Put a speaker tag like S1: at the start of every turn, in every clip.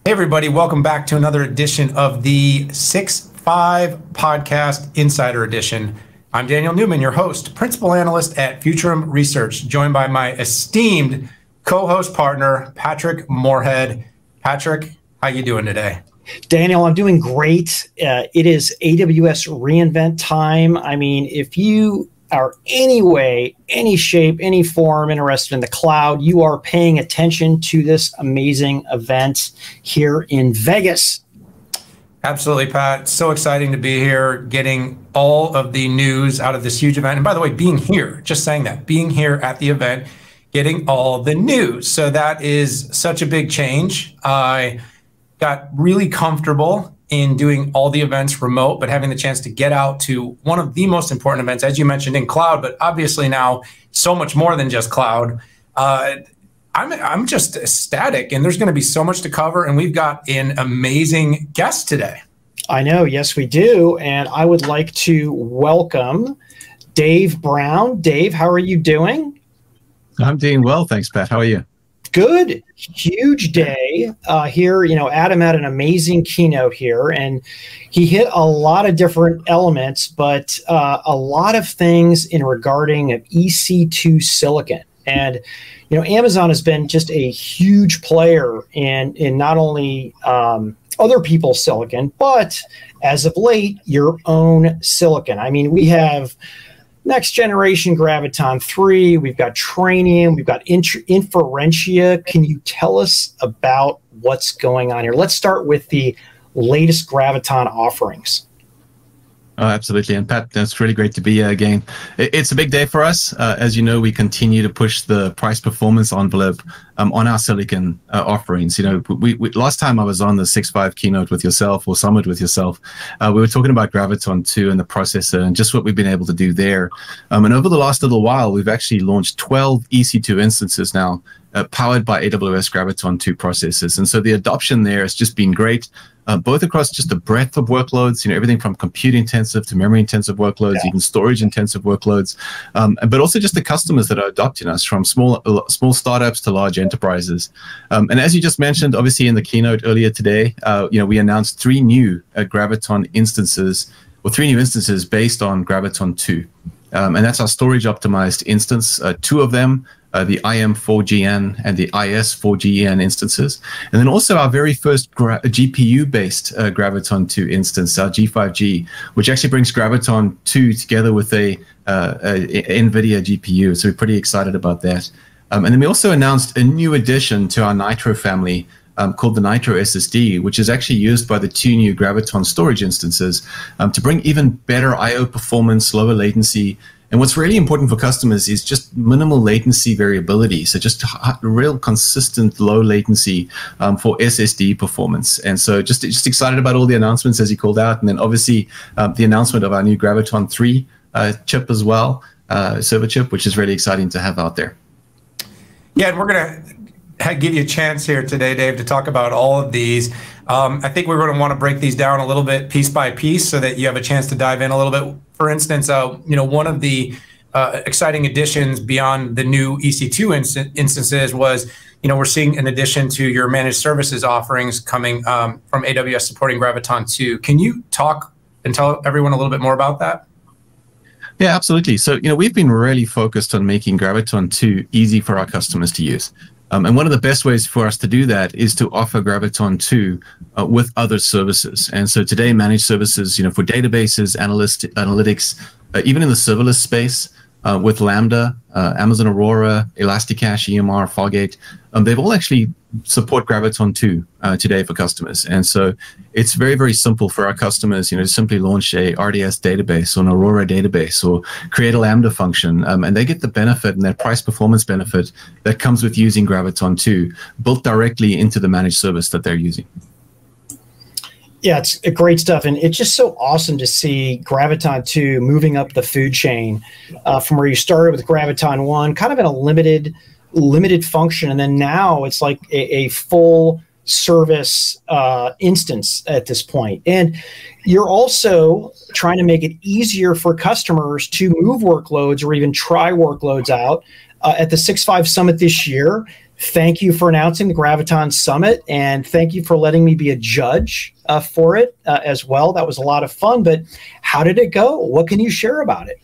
S1: Hey everybody, welcome back to another edition of the 6.5 Podcast Insider Edition. I'm Daniel Newman, your host, Principal Analyst at Futurum Research, joined by my esteemed co-host partner, Patrick Moorhead. Patrick, how you doing today?
S2: Daniel, I'm doing great. It is AWS reInvent time. I mean, if you are any way, any shape, any form interested in the cloud, you are paying attention to this amazing event here in Vegas.
S1: Absolutely, Pat. So exciting to be here, getting all of the news out of this huge event. And by the way, being here, just saying that, being here at the event, getting all the news. So that is such a big change. I got really comfortable in doing all the events remote, but having the chance to get out to one of the most important events, as you mentioned, in cloud, but obviously now so much more than just cloud. I'm just ecstatic, and there's going to be so much to cover, and we've got an amazing guest today.
S2: I know, yes, we do, and I would like to welcome Dave Brown. Dave, how are you doing?
S3: I'm doing well, thanks, Pat. How are you?
S2: Good. Huge day here. You know, Adam had an amazing keynote here, and he hit a lot of different elements, but a lot of things in regarding of EC2 Silicon. And, you know, Amazon has been just a huge player in not only other people's silicon, but as of late, your own silicon. I mean, we have next generation Graviton3, we've got Trainium, we've got Inferentia. Can you tell us about what's going on here? Let's start with the latest Graviton offerings.
S3: Oh, absolutely. And Pat, that's really great to be here again. It's a big day for us. As you know, we continue to push the price performance envelope on our silicon offerings. You know, we last time I was on the 6.5 keynote with yourself or summit with yourself, we were talking about Graviton2 and the processor and just what we've been able to do there. And over the last little while, we've actually launched 12 EC2 instances now, powered by AWS Graviton2 processors. And so the adoption there has just been great. Both across just the breadth of workloads, you know, everything from compute-intensive to memory-intensive workloads, even storage-intensive workloads, but also just the customers that are adopting us, from small startups to large enterprises. And as you just mentioned, obviously in the keynote earlier today, you know, we announced three new Graviton instances, or three new instances based on Graviton2. And that's our storage-optimized instance. Two of them, the IM4GN and the IS4GN instances. And then also our very first GPU-based Graviton2 instance, our G5G, which actually brings Graviton2 together with a NVIDIA GPU. So we're pretty excited about that. And then we also announced a new addition to our Nitro family called the Nitro SSD, which is actually used by the two new Graviton storage instances to bring even better I/O performance, lower latency. And what's really important for customers is just minimal latency variability. So just real consistent low latency for SSD performance. And so just excited about all the announcements, as you called out. And then obviously the announcement of our new Graviton3 chip as well, server chip, which is really exciting to have out there.
S1: Yeah, and we're going to give you a chance here today, Dave, to talk about all of these. I think we're going to want to break these down a little bit piece by piece so that you have a chance to dive in a little bit. For instance, you know, one of the exciting additions beyond the new EC2 instances was, you know, we're seeing an addition to your managed services offerings coming from AWS supporting Graviton2. Can you talk and tell everyone a little bit more about that?
S3: Yeah, absolutely. So, you know, we've been really focused on making Graviton2 easy for our customers to use. And one of the best ways for us to do that is to offer Graviton2 with other services. And so today, managed services, you know, for databases, analytics, even in the serverless space, with Lambda, Amazon Aurora, Elasticache, EMR, Fargate, they've all actually support Graviton2 today for customers. And so it's very, very simple for our customers, you know, to simply launch a RDS database or an Aurora database or create a Lambda function. And they get the benefit and that price performance benefit that comes with using Graviton2 built directly into the managed service that they're using.
S2: Yeah, it's great stuff. And it's just so awesome to see Graviton2 moving up the food chain from where you started with Graviton1, kind of in a limited function. And then now it's like a full service instance at this point. And you're also trying to make it easier for customers to move workloads or even try workloads out. At the 6.5 Summit this year, Thank you for announcing the Graviton Summit, and thank you for letting me be a judge for it as well. That was a lot of fun, but how did it go? What can you share about it?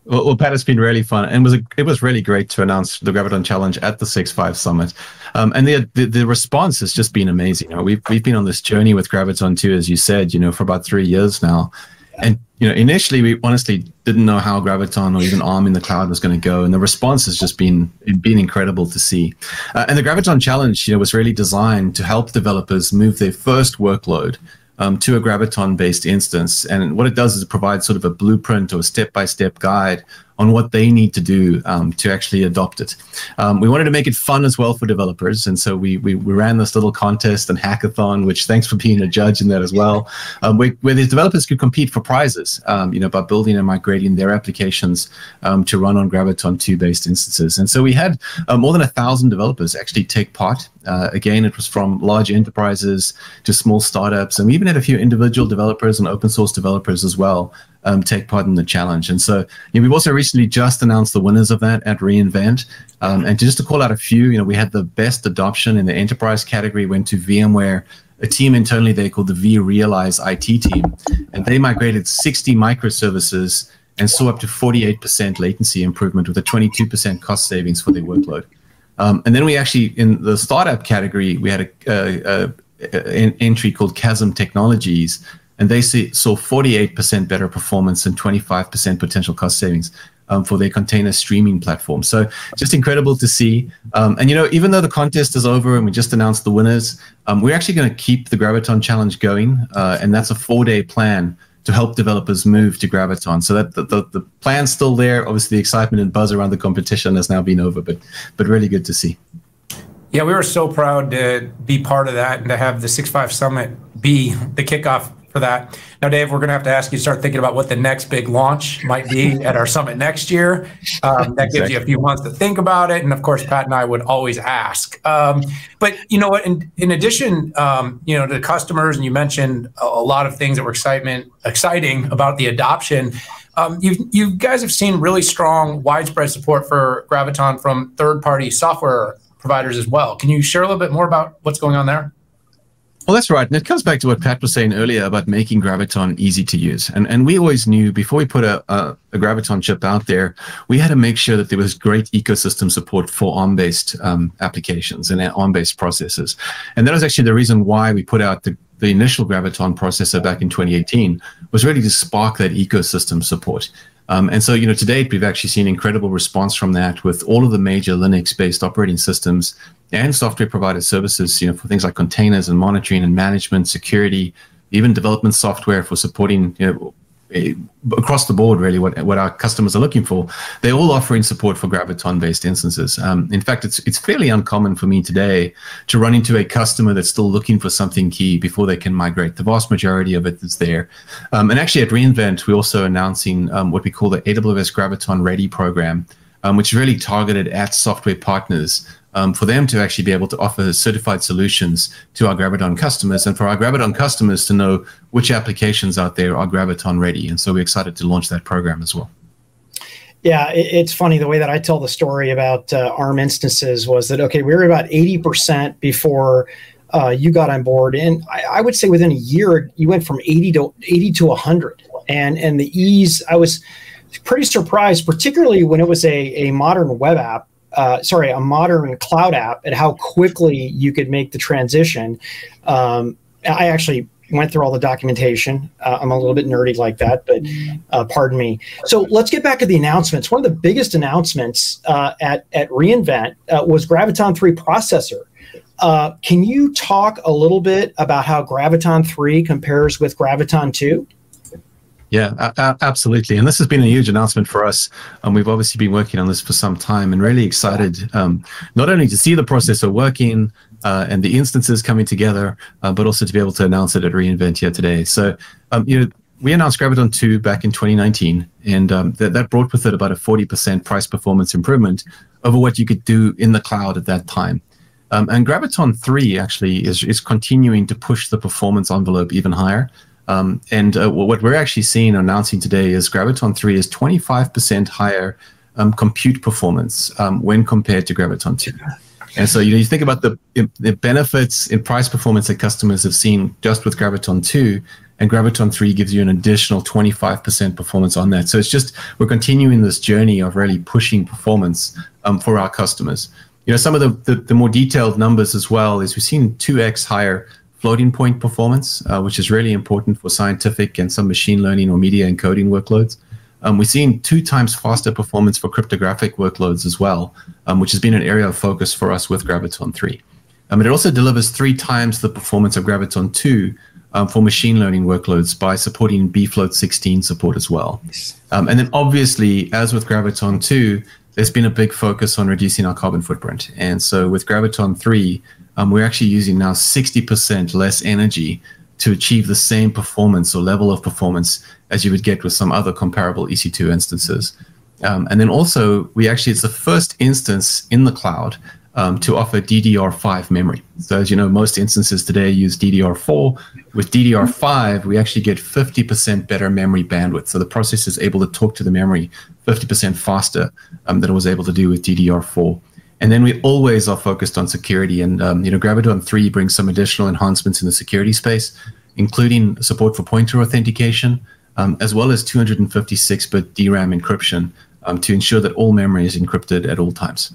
S3: Well, Pat, it's been really fun, and it was really great to announce the Graviton Challenge at the 6.5 Summit, and the response has just been amazing. We've been on this journey with Graviton2, as you said, for about 3 years now, and initially we honestly didn't know how Graviton or even ARM in the cloud was going to go, and the response has just been incredible to see. And the Graviton Challenge, was really designed to help developers move their first workload to a Graviton-based instance. And what it does is it provides sort of a blueprint or a step-by-step guide on what they need to do to actually adopt it. We wanted to make it fun as well for developers, and so we ran this little contest and hackathon, which thanks for being a judge in that as well, where the developers could compete for prizes, by building and migrating their applications to run on Graviton2 based instances. And so we had more than 1,000 developers actually take part. Again, it was from large enterprises to small startups, and we even had a few individual developers and open source developers as well take part in the challenge. And so we've also recently just announced the winners of that at reInvent. And just to call out a few, we had the best adoption in the enterprise category went to VMware, a team internally there called the vRealize IT team. And they migrated 60 microservices and saw up to 48% latency improvement with a 22% cost savings for their workload. And then we actually, in the startup category, we had an entry called Chasm Technologies, and they saw 48% better performance and 25% potential cost savings for their container streaming platform. So just incredible to see. And even though the contest is over and we just announced the winners, we're actually going to keep the Graviton Challenge going, and that's a 4-day plan to help developers move to Graviton. So that the plan's still there. Obviously, the excitement and buzz around the competition has now been over, but really good to see.
S1: Yeah, we were so proud to be part of that and to have the 6.5 Summit be the kickoff for that. Now, Dave, we're going to have to ask you to start thinking about what the next big launch might be at our summit next year. That gives you a few months to think about it. And of course, Pat and I would always ask. But you know what, in addition, to the customers, and you mentioned a lot of things that were exciting about the adoption. You guys have seen really strong widespread support for Graviton from third-party software providers as well. Can you share a little bit more about what's going on there?
S3: Well, that's right. And it comes back to what Pat was saying earlier about making Graviton easy to use. And we always knew before we put a Graviton chip out there, we had to make sure that there was great ecosystem support for ARM-based applications and ARM-based processors. And that was actually the reason why we put out the initial Graviton processor back in 2018, was really to spark that ecosystem support. And so, to date, we've actually seen incredible response from that with all of the major Linux-based operating systems and software provider services, for things like containers and monitoring and management, security, even development software for supporting, across the board, really, what our customers are looking for. They're all offering support for Graviton-based instances. In fact, it's fairly uncommon for me today to run into a customer that's still looking for something key before they can migrate. The vast majority of it is there. And actually, at reInvent, we're also announcing what we call the AWS Graviton Ready program, which is really targeted at software partners for them to actually be able to offer certified solutions to our Graviton customers, and for our Graviton customers to know which applications out there are Graviton ready. And so we're excited to launch that program as well.
S2: Yeah, it's funny, the way that I tell the story about ARM instances was that, okay, we were about 80% before you got on board. And I would say within a year, you went from 80 to 100. And the ease, I was pretty surprised, particularly when it was a modern web app, a modern cloud app, at how quickly you could make the transition. I actually went through all the documentation. I'm a little bit nerdy like that, but pardon me. So let's get back to the announcements. One of the biggest announcements at reInvent was Graviton3 processor. Can you talk a little bit about how Graviton3 compares with Graviton2?
S3: Yeah, absolutely. And this has been a huge announcement for us. We've obviously been working on this for some time and really excited not only to see the processor working and the instances coming together, but also to be able to announce it at reInvent here today. So, we announced Graviton2 back in 2019, and that brought with it about a 40% price performance improvement over what you could do in the cloud at that time. And Graviton3 actually is continuing to push the performance envelope even higher. What we're actually seeing, announcing today, is Graviton3 is 25% higher compute performance when compared to Graviton2. And so, you think about the benefits in price performance that customers have seen just with Graviton2, and Graviton3 gives you an additional 25% performance on that. So it's just, we're continuing this journey of really pushing performance for our customers. Some of the more detailed numbers as well is we've seen 2x higher floating point performance, which is really important for scientific and some machine learning or media encoding workloads. We're seeing 2 times faster performance for cryptographic workloads as well, which has been an area of focus for us with Graviton3. It also delivers 3 times the performance of Graviton2 for machine learning workloads by supporting bfloat16 support as well. And then obviously, as with Graviton2, there's been a big focus on reducing our carbon footprint. And so with Graviton3, we're actually using now 60% less energy to achieve the same performance or level of performance as you would get with some other comparable EC2 instances. And then also, it's the first instance in the cloud to offer DDR5 memory. So as you know, most instances today use DDR4. With DDR5, we actually get 50% better memory bandwidth. So the processor is able to talk to the memory 50% faster than it was able to do with DDR4. And then we always are focused on security. And Graviton3 brings some additional enhancements in the security space, including support for pointer authentication, as well as 256-bit DRAM encryption to ensure that all memory is encrypted at all times.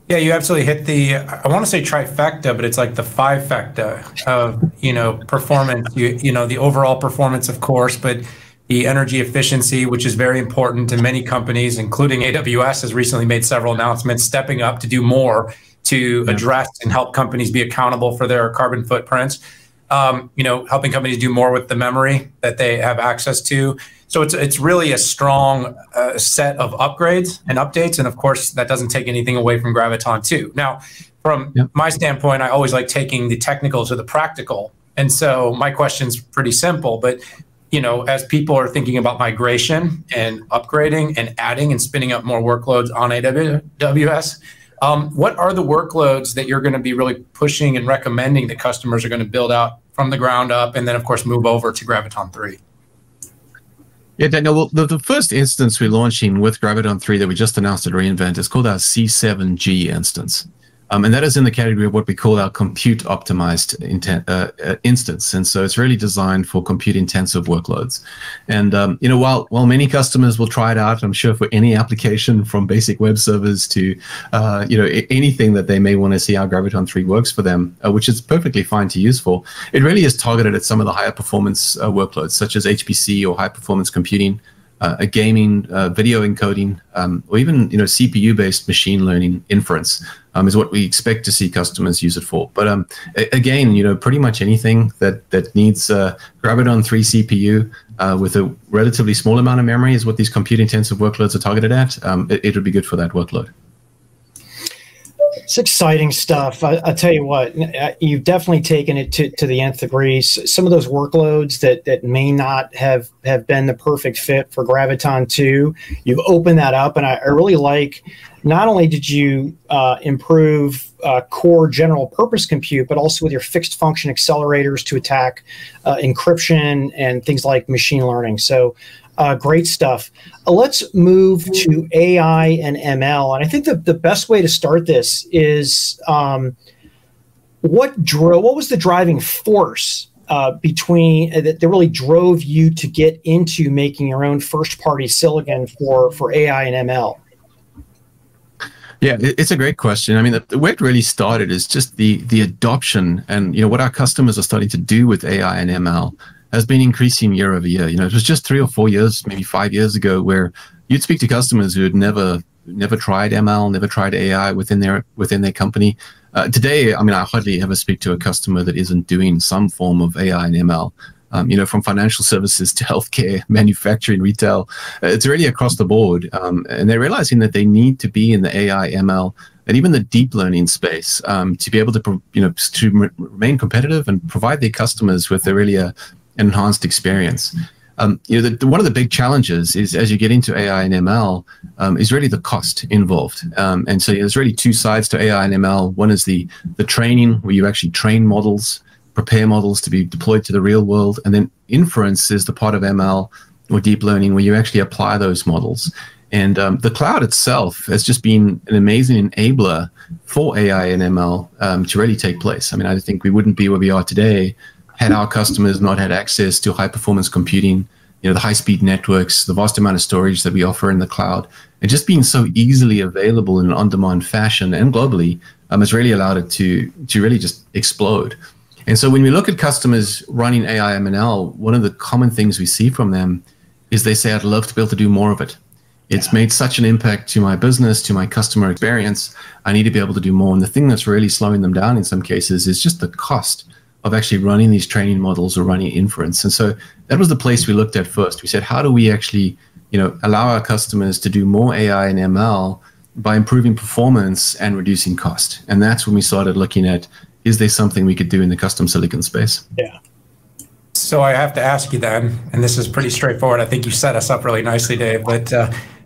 S1: Yeah, you absolutely hit the, I want to say trifecta, but it's like the fivefecta of, performance, the overall performance, of course, but the energy efficiency, which is very important to many companies, including AWS, has recently made several announcements stepping up to do more to address and help companies be accountable for their carbon footprints. Helping companies do more with the memory that they have access to. So it's really a strong set of upgrades and updates. And of course, that doesn't take anything away from Graviton2. Now, from my standpoint, I always like taking the technical to the practical. And so my question's pretty simple, but as people are thinking about migration and upgrading and adding and spinning up more workloads on AWS, what are the workloads that you're going to be really pushing and recommending that customers are going to build out from the ground up and then, of course, move over to Graviton3?
S3: Yeah, Daniel, well, the first instance we're launching with Graviton3 that we just announced at reInvent is called our C7G instance. And that is in the category of what we call our compute optimized instance. And so it's really designed for compute intensive workloads. And, while many customers will try it out, I'm sure for any application from basic web servers to, anything that they may want to see how Graviton3 works for them, which is perfectly fine to use for, it really is targeted at some of the higher performance workloads, such as HPC or high performance computing, gaming, video encoding, or even CPU-based machine learning inference is what we expect to see customers use it for. But again, pretty much anything that needs Graviton3 CPU with a relatively small amount of memory is what these compute-intensive workloads are targeted at. It would be good for that workload.
S2: It's exciting stuff. I'll tell you what, you've definitely taken it to the nth degree. Some of those workloads that may not have been the perfect fit for Graviton2, you've opened that up. And I really like, not only did you improve core general purpose compute, but also with your fixed function accelerators to attack encryption and things like machine learning. So great stuff. Let's move to AI and ML. And I think the best way to start this is what was the driving force that really drove you to get into making your own first-party silicon for AI and ML?
S3: Yeah, it's a great question. I mean, the way it really started is just the adoption and what our customers are starting to do with AI and ML has been increasing year over year. It was just 3 or 4 years, maybe 5 years ago, where you'd speak to customers who had never tried ML, never tried AI within their company. Today, I mean, I hardly ever speak to a customer that isn't doing some form of AI and ML. From financial services to healthcare, manufacturing, retail, it's really across the board. And they're realizing that they need to be in the AI, ML, and even the deep learning space to be able to, to remain competitive and provide their customers with an enhanced experience. One of the big challenges is as you get into AI and ML is really the cost involved. And so there's really 2 sides to AI and ML. One is the training, where you actually train models, prepare models to be deployed to the real world. And then inference is the part of ML or deep learning where you actually apply those models. And the cloud itself has just been an amazing enabler for AI and ML to really take place. I mean, I think we wouldn't be where we are today had our customers not had access to high-performance computing, the high-speed networks, the vast amount of storage that we offer in the cloud, and just being so easily available in an on-demand fashion and globally has really allowed it to really just explode. And so when we look at customers running AI ML, one of the common things we see from them is they say, I'd love to be able to do more of it. It's made such an impact to my business, to my customer experience. I need to be able to do more. And the thing that's really slowing them down in some cases is just the cost of actually running these training models or running inference. And so that was the place we looked at first. We said, how do we actually, allow our customers to do more AI and ML by improving performance and reducing cost? And that's when we started looking at, is there something we could do in the custom silicon space?
S2: Yeah.
S1: So I have to ask you then, and this is pretty straightforward. I think you set us up really nicely, Dave, but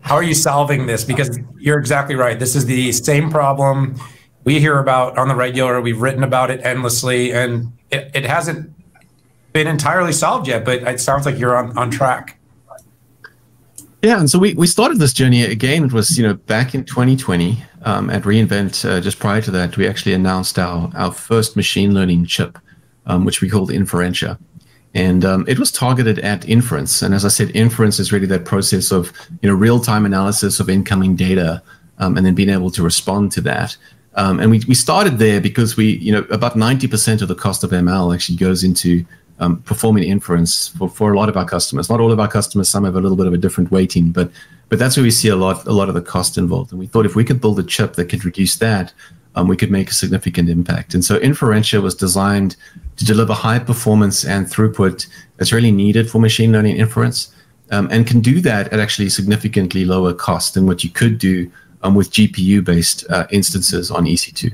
S1: how are you solving this? Because you're exactly right. This is the same problem we hear about on the regular. We've written about it endlessly, and it hasn't been entirely solved yet, but it sounds like you're on track.
S3: Yeah, and so we started this journey again. It was back in 2020 at reInvent. Just prior to that, we actually announced our first machine learning chip, which we called Inferentia, and it was targeted at inference. And as I said, inference is really that process of real-time analysis of incoming data, and then being able to respond to that. And we started there because about 90% of the cost of ML actually goes into performing inference for a lot of our customers. Not all of our customers, some have a little bit of a different weighting, but that's where we see a lot of the cost involved. And we thought if we could build a chip that could reduce that, we could make a significant impact. And so Inferentia was designed to deliver high performance and throughput that's really needed for machine learning inference, and can do that at actually significantly lower cost than what you could do with GPU-based instances on EC2.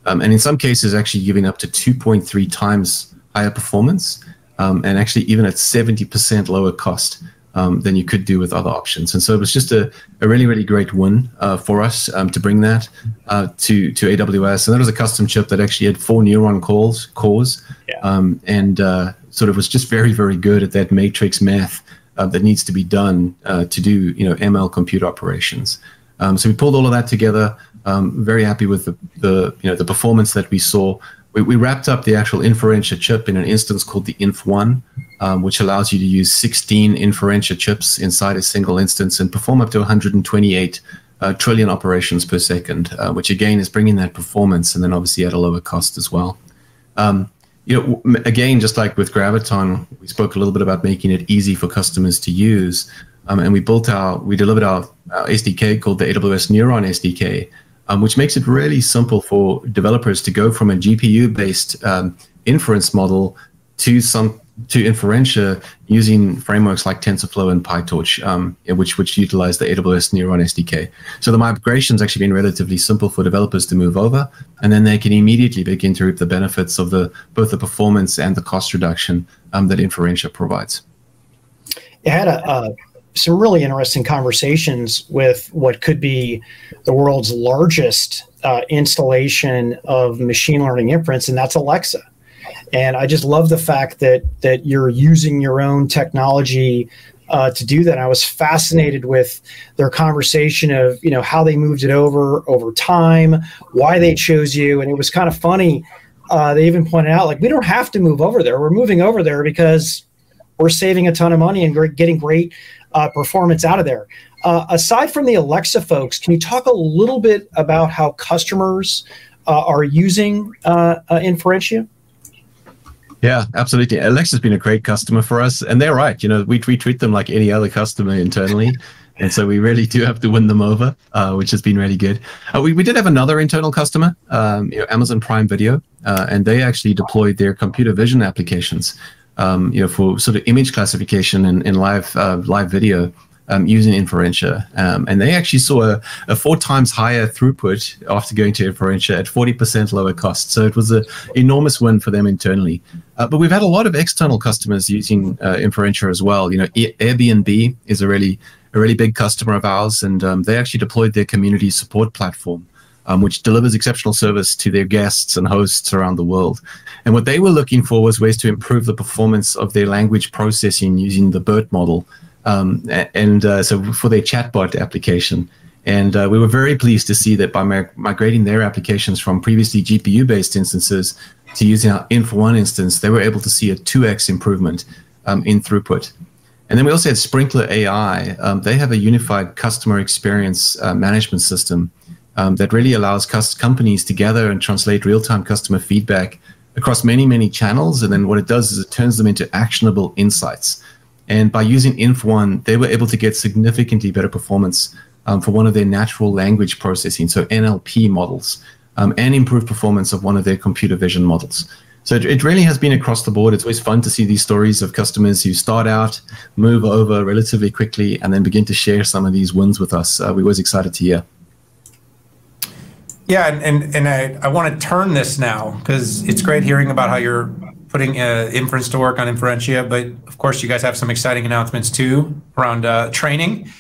S3: And in some cases, actually giving up to 2.3 times higher performance, and actually even at 70% lower cost than you could do with other options. And so it was just a really, really great win for us to bring that to AWS. And that was a custom chip that actually had 4 neuron cores, and sort of was just very, very good at that matrix math that needs to be done to do ML compute operations. So we pulled all of that together. Very happy with the performance that we saw. We wrapped up the actual Inferentia chip in an instance called the Inf1, which allows you to use 16 Inferentia chips inside a single instance and perform up to 128 trillion operations per second, which again is bringing that performance and then obviously at a lower cost as well. Again, just like with Graviton, we spoke a little bit about making it easy for customers to use, and we delivered our SDK called the AWS Neuron SDK, which makes it really simple for developers to go from a GPU-based inference model to Inferentia using frameworks like TensorFlow and PyTorch, which utilize the AWS Neuron SDK. So the migration's actually been relatively simple for developers to move over, and then they can immediately begin to reap the benefits of both the performance and the cost reduction that Inferentia provides.
S2: It had some really interesting conversations with what could be the world's largest installation of machine learning inference, and that's Alexa. And I just love the fact that you're using your own technology to do that. I was fascinated with their conversation of how they moved it over time, why they chose you, and it was kind of funny. They even pointed out, like, we don't have to move over there. We're moving over there because we're saving a ton of money and getting great performance out of there. Aside from the Alexa folks, can you talk a little bit about how customers are using Inferentia?
S3: Yeah, absolutely. Alexa's been a great customer for us, and they're right. We treat them like any other customer internally, and so we really do have to win them over, which has been really good. We did have another internal customer, Amazon Prime Video, and they actually deployed their computer vision applications, for sort of image classification and live video using Inferentia. And they actually saw a 4 times higher throughput after going to Inferentia at 40% lower cost. So it was an enormous win for them internally. But we've had a lot of external customers using Inferentia as well. Airbnb is a really big customer of ours, and they actually deployed their community support platform, which delivers exceptional service to their guests and hosts around the world. And what they were looking for was ways to improve the performance of their language processing using the BERT model, So for their chatbot application. And we were very pleased to see that by migrating their applications from previously GPU-based instances to using our Inf1 instance, they were able to see a 2x improvement in throughput. And then we also had Sprinkler AI. They have a unified customer experience management system that really allows companies to gather and translate real-time customer feedback across many, many channels. And then what it does is it turns them into actionable insights. And by using Inf1, they were able to get significantly better performance for one of their natural language processing, so NLP models, and improved performance of one of their computer vision models. So it really has been across the board. It's always fun to see these stories of customers who start out, move over relatively quickly, and then begin to share some of these wins with us. We're always excited to hear.
S1: Yeah, and I want to turn this now, because it's great hearing about how you're putting inference to work on Inferentia, but of course you guys have some exciting announcements too around training,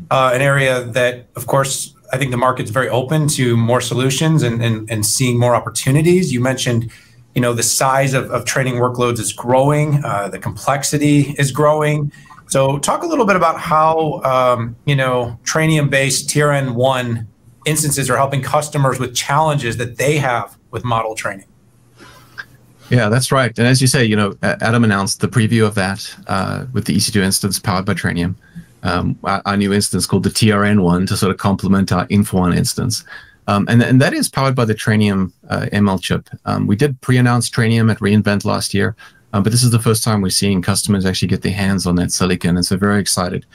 S1: an area that, of course, I think the market's very open to more solutions and seeing more opportunities. You mentioned, the size of training workloads is growing, the complexity is growing. So talk a little bit about how, Trainium-based TRN1 instances are helping customers with challenges that they have with model training.
S3: Yeah, that's right. And as you say, Adam announced the preview of that with the EC2 instance powered by Trainium, our new instance called the TRN1 to sort of complement our Inf1 instance. And that is powered by the Trainium ML chip. We did pre-announce Trainium at reInvent last year, but this is the first time we're seeing customers actually get their hands on that silicon, and so very excited.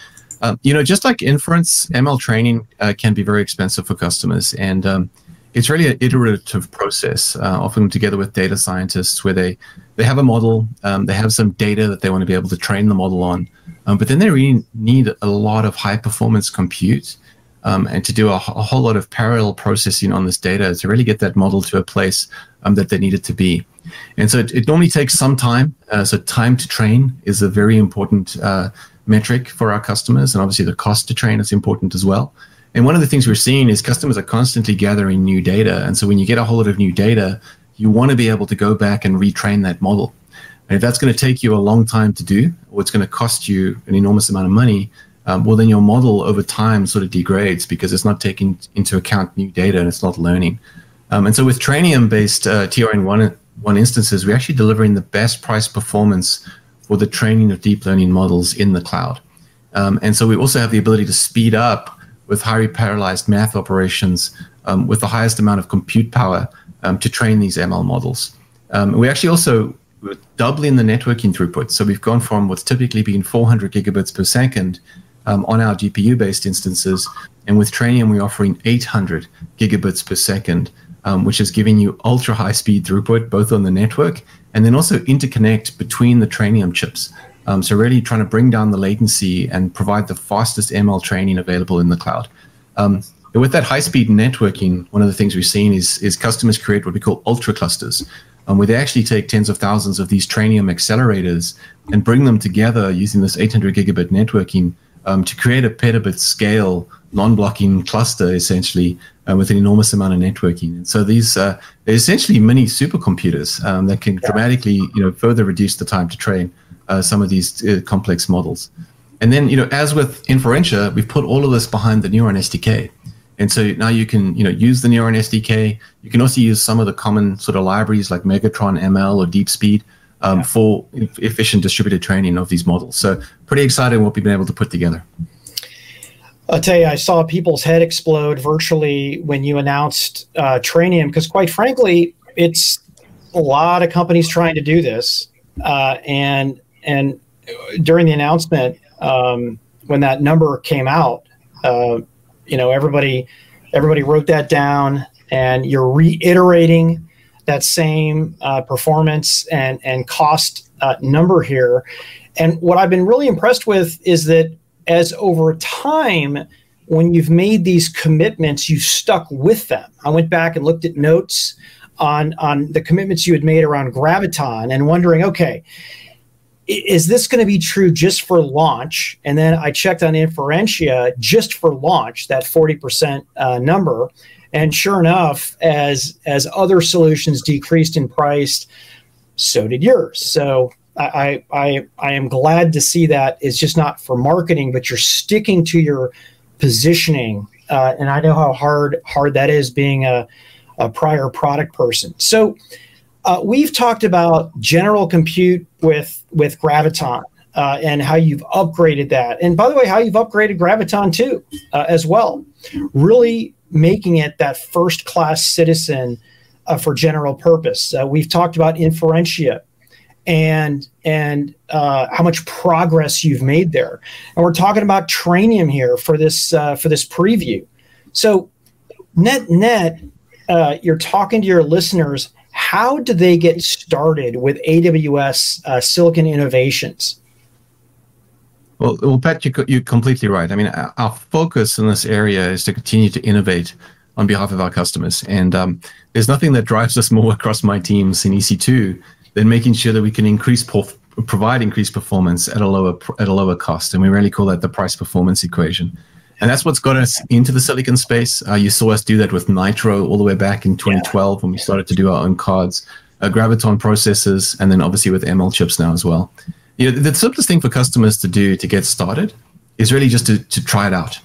S3: Just like inference, ML training can be very expensive for customers, and it's really an iterative process, often together with data scientists, where they have a model, they have some data that they want to be able to train the model on, but then they really need a lot of high-performance compute and to do a whole lot of parallel processing on this data to really get that model to a place that they need it to be. And so it normally takes some time. So time to train is a very important metric for our customers, and obviously the cost to train is important as well. And one of the things we're seeing is customers are constantly gathering new data, and so when you get a whole lot of new data, you want to be able to go back and retrain that model. And if that's going to take you a long time to do, or it's going to cost you an enormous amount of money, well, then your model over time sort of degrades because it's not taking into account new data and it's not learning. And so with Trainium-based TRN1 instances, we're actually delivering the best price performance for the training of deep learning models in the cloud. And so we also have the ability to speed up with highly parallelized math operations with the highest amount of compute power to train these ML models. We actually also doubling the networking throughput. So we've gone from what's typically been 400 gigabits per second on our GPU-based instances, and with Trainium, we're offering 800 gigabits per second, which is giving you ultra high speed throughput, both on the network and then also interconnect between the Trainium chips. So really trying to bring down the latency and provide the fastest ML training available in the cloud. With that high speed networking, one of the things we've seen is customers create what we call ultra clusters, where they actually take tens of thousands of these Trainium accelerators and bring them together using this 800 gigabit networking to create a petabit scale non-blocking cluster, essentially, with an enormous amount of networking. And so these they're essentially mini supercomputers that can dramatically, further reduce the time to train some of these complex models. And then, as with Inferentia, we've put all of this behind the Neuron SDK. And so now you can, use the Neuron SDK. You can also use some of the common sort of libraries like Megatron ML or DeepSpeed for efficient distributed training of these models. So pretty exciting what we've been able to put together.
S2: I'll tell you, I saw people's head explode virtually when you announced Trainium, because quite frankly, it's a lot of companies trying to do this. And during the announcement, when that number came out, everybody wrote that down, and you're reiterating that same performance and cost number here. And what I've been really impressed with is that as over time, when you've made these commitments, you've stuck with them. I went back and looked at notes on the commitments you had made around Graviton and wondering, okay, is this going to be true just for launch? And then I checked on Inferentia just for launch, that 40% number. And sure enough, as other solutions decreased in price, so did yours. So I am glad to see that it's just not for marketing, but you're sticking to your positioning. And I know how hard that is being a prior product person. So we've talked about general compute with Graviton and how you've upgraded that. And by the way, how you've upgraded Graviton2 as well, really making it that first-class citizen for general purpose. We've talked about Inferentia and how much progress you've made there. And we're talking about Trainium here for this preview. So net, you're talking to your listeners. How do they get started with AWS Silicon innovations?
S3: Well, Pat, you're completely right. I mean, our focus in this area is to continue to innovate on behalf of our customers. And there's nothing that drives us more across my teams in EC2 than making sure that we can provide increased performance at a lower cost. And we really call that the price performance equation. And that's what's got us into the silicon space. You saw us do that with Nitro all the way back in 2012 when we started to do our own cards, Graviton processors, and then obviously with ML chips now as well. You know, the simplest thing for customers to do to get started is really just to try it out.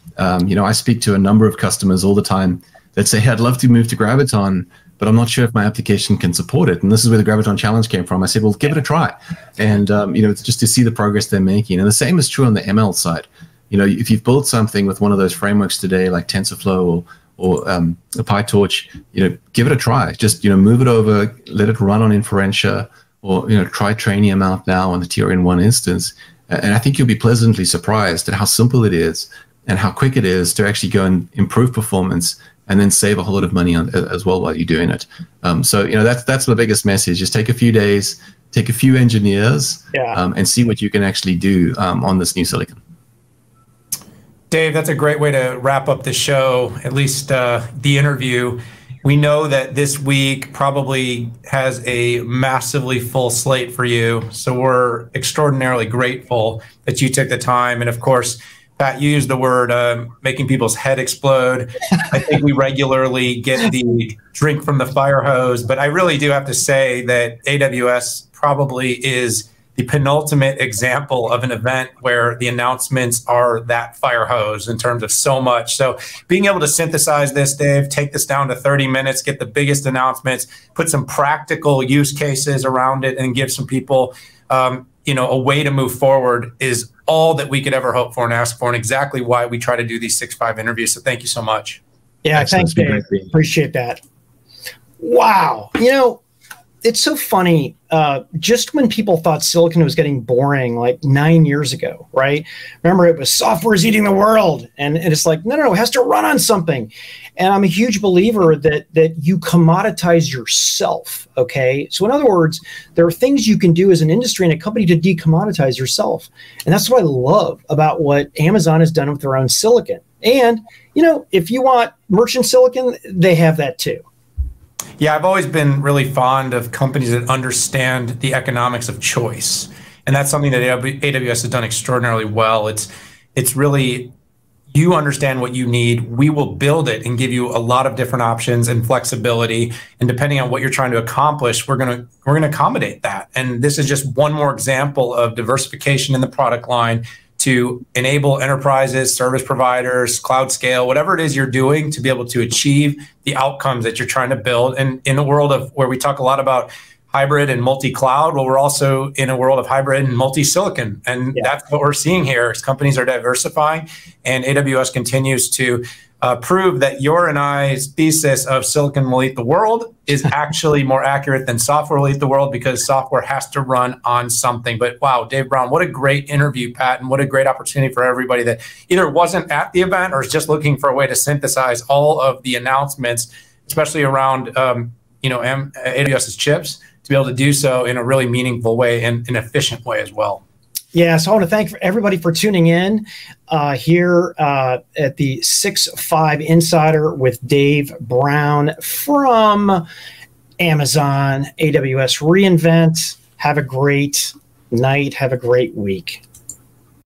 S3: You know, I speak to a number of customers all the time that say, hey, I'd love to move to Graviton, but I'm not sure if my application can support it. And this is where the Graviton Challenge came from. I said, well, give it a try. And, you know, it's just to see the progress they're making. And the same is true on the ML side. You know, if you've built something with one of those frameworks today, like TensorFlow or PyTorch, you know, give it a try. Just, you know, move it over, let it run on Inferentia, or, you know, try Trainium out now on the TRN1 instance. And I think you'll be pleasantly surprised at how simple it is and how quick it is to actually go and improve performance and then save a whole lot of money on as well while you're doing it. So, you know, that's the biggest message. Just take a few days, take a few engineers, and see what you can actually do on this new silicon.
S1: Dave, that's a great way to wrap up the show, at least the interview. We know that this week probably has a massively full slate for you. So we're extraordinarily grateful that you took the time. And of course, Pat, you used the word making people's head explode. I think we regularly get the drink from the fire hose, but I really do have to say that AWS probably is the penultimate example of an event where the announcements are that fire hose in terms of so much. So being able to synthesize this, Dave, take this down to 30 minutes, get the biggest announcements, put some practical use cases around it, and give some people you know, a way to move forward is all that we could ever hope for and ask for, and exactly why we try to do these 6-5 interviews. So thank you so much.
S2: Yeah, thanks, Dave. Appreciate that. Wow. You know, it's so funny. Just when people thought silicon was getting boring, like 9 years ago, right? Remember, it was software is eating the world, and it's like, no, it has to run on something. And I'm a huge believer that you commoditize yourself. Okay, so in other words, there are things you can do as an industry and a company to decommoditize yourself, and that's what I love about what Amazon has done with their own silicon. And you know, if you want merchant silicon, they have that too.
S1: Yeah, I've always been really fond of companies that understand the economics of choice. And that's something that AWS has done extraordinarily well. It's really, you understand what you need. We will build it and give you a lot of different options and flexibility. And depending on what you're trying to accomplish, we're gonna accommodate that. And this is just one more example of diversification in the product line to enable enterprises, service providers, cloud scale, whatever it is you're doing to be able to achieve the outcomes that you're trying to build. And in a world of where we talk a lot about hybrid and multi-cloud, well, we're also in a world of hybrid and multi-silicon. And that's what we're seeing here is companies are diversifying, and AWS continues to prove that your and I's thesis of silicon will eat the world is actually more accurate than software will eat the world, because software has to run on something. But wow, Dave Brown, what a great interview, Pat, and what a great opportunity for everybody that either wasn't at the event or is just looking for a way to synthesize all of the announcements, especially around you know, AWS's chips, to be able to do so in a really meaningful way and an efficient way as well.
S2: Yeah, so I want to thank everybody for tuning in here at the 6-5 Insider with Dave Brown from Amazon AWS reInvent. Have a great night. Have a great week.